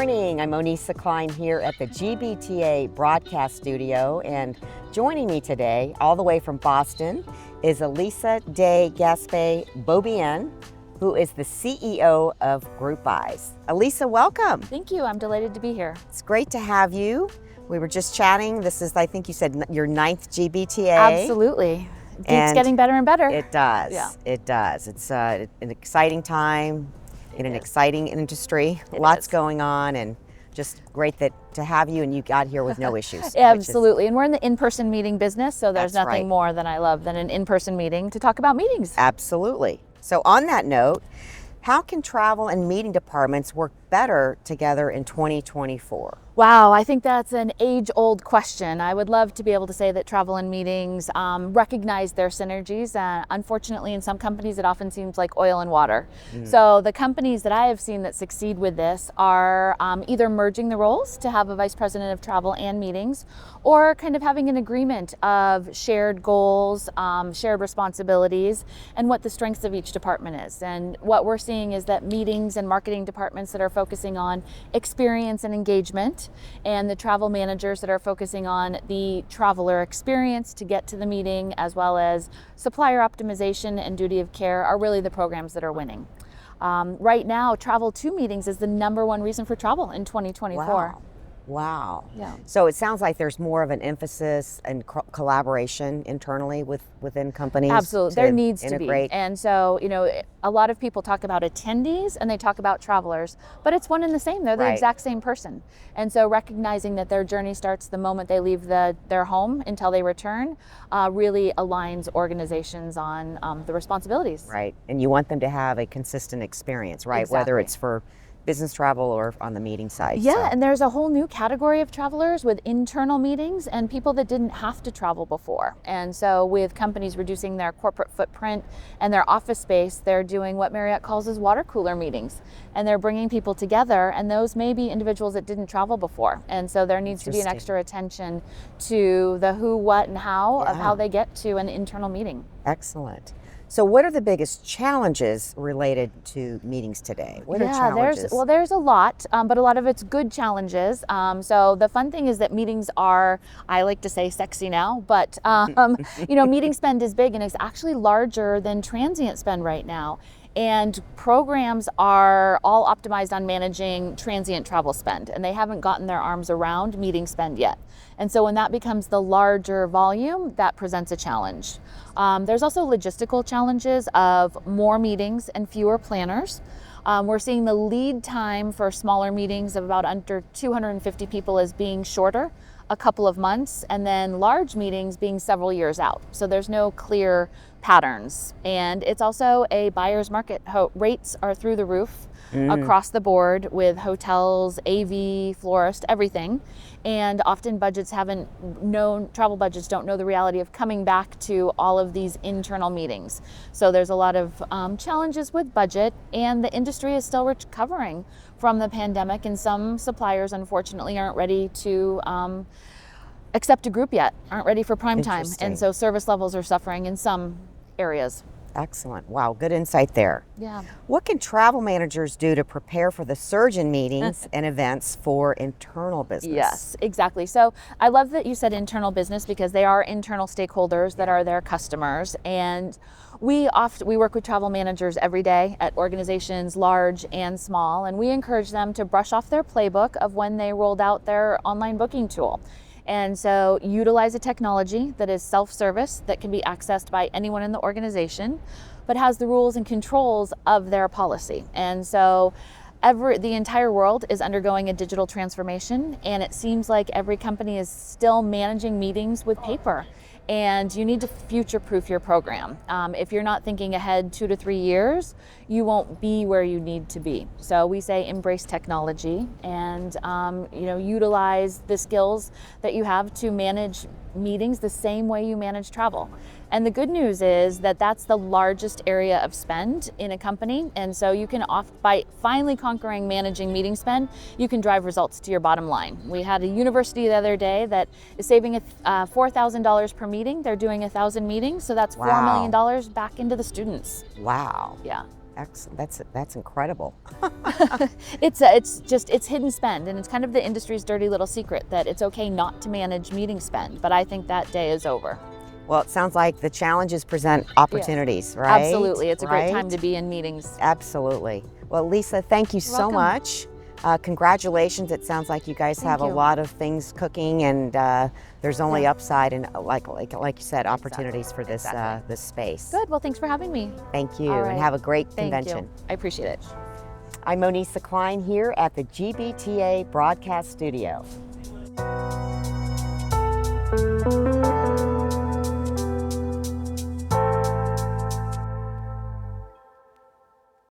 morning. I'm Onisa Klein here at the GBTA broadcast studio, and joining me today, all the way from Boston, is Elisa de Gaspé-Beaubien, who is the CEO of Group Eyes. Elisa, welcome. Thank you. I'm delighted to be here. It's great to have you. We were just chatting. This is, I think you said, your 9th GBTA. Absolutely. It's getting better and better. It does. Yeah. It does. It's an exciting time in an exciting industry. It Lots is. going on, and just great to have you, and you got here with no issues. Absolutely. And we're in the in-person meeting business, so there's That's nothing right. more than I love than an in-person meeting to talk about meetings. Absolutely. So on that note, how can travel and meeting departments work better together in 2024? Wow, I think that's an age-old question. I would love to be able to say that travel and meetings recognize their synergies. Unfortunately, in some companies, it often seems like oil and water. So the companies that I have seen that succeed with this are either merging the roles to have a vice president of travel and meetings, or kind of having an agreement of shared goals, shared responsibilities, and what the strengths of each department is. And what we're seeing is that meetings and marketing departments that are focusing on experience and engagement, and the travel managers that are focusing on the traveler experience to get to the meeting, as well as supplier optimization and duty of care, are really the programs that are winning. Right now, travel to meetings is the #1 reason for travel in 2024. Wow. Yeah. So it sounds like there's more of an emphasis and collaboration internally within companies. Absolutely, there needs integrate. to be. And so, a lot of people talk about attendees and they talk about travelers, but it's one and the same. They're the Right. exact same person. And so recognizing that their journey starts the moment they leave their home until they return really aligns organizations on the responsibilities. Right. And you want them to have a consistent experience, right? Whether Exactly. it's for business travel or on the meeting side. Yeah, So- and there's a whole new category of travelers with internal meetings and people that didn't have to travel before. And so with companies reducing their corporate footprint and their office space, they're doing what Marriott calls as water cooler meetings. And they're bringing people together, and those may be individuals that didn't travel before. And so there needs to be an Interesting. extra attention to the who, what, and how of Yeah. how they get to an internal meeting. Excellent. So what are the biggest challenges related to meetings today? What are challenges? There's a lot, but a lot of it's good challenges. So the fun thing is that meetings are, I like to say, sexy now, but meeting spend is big, and it's actually larger than transient spend right now. And programs are all optimized on managing transient travel spend, and they haven't gotten their arms around meeting spend yet. And so when that becomes the larger volume, that presents a challenge. There's also logistical challenges of more meetings and fewer planners. We're seeing the lead time for smaller meetings of about under 250 people as being shorter, a couple of months, and then large meetings being several years out. So there's no clear patterns. And it's also a buyer's market. Rates are through the roof across the board with hotels, AV, florist, everything. And often travel budgets don't know the reality of coming back to all of these internal meetings. So there's a lot of challenges with budget, and the industry is still recovering from the pandemic, and some suppliers unfortunately aren't ready to accept a group yet, aren't ready for prime time. Interesting. And so service levels are suffering in some areas. Excellent. Wow, good insight there. Yeah. What can travel managers do to prepare for the surge in meetings and events for internal business? Yes, exactly. So I love that you said internal business, because they are internal stakeholders that are their customers. And we work with travel managers every day at organizations large and small, and we encourage them to brush off their playbook of when they rolled out their online booking tool. And so utilize a technology that is self-service, that can be accessed by anyone in the organization, but has the rules and controls of their policy. And so the entire world is undergoing a digital transformation, and it seems like every company is still managing meetings with paper. And you need to future-proof your program. If you're not thinking ahead 2 to 3 years, you won't be where you need to be. So we say embrace technology and utilize the skills that you have to manage meetings the same way you manage travel. And the good news is that that's the largest area of spend in a company. And so you can, by finally conquering managing meeting spend, you can drive results to your bottom line. We had a university the other day that is saving $4,000 per meeting. They're doing 1,000 meetings. So that's $4 million back into the students. Wow. Yeah. That's incredible. It's hidden spend, and it's kind of the industry's dirty little secret that it's okay not to manage meeting spend. But I think that day is over. Well, it sounds like the challenges present opportunities, right? Absolutely, it's a great time to be in meetings. Absolutely. Well, Lisa, thank you so welcome. much. Congratulations. It sounds like you guys have a you. lot of things cooking, and there's only upside and, like you said, opportunities for this this space. Good. Well, thanks for having me. Thank you, All and right. have a great Thank convention. you. I appreciate it. I'm Monisa Klein here at the GBTA Broadcast Studio.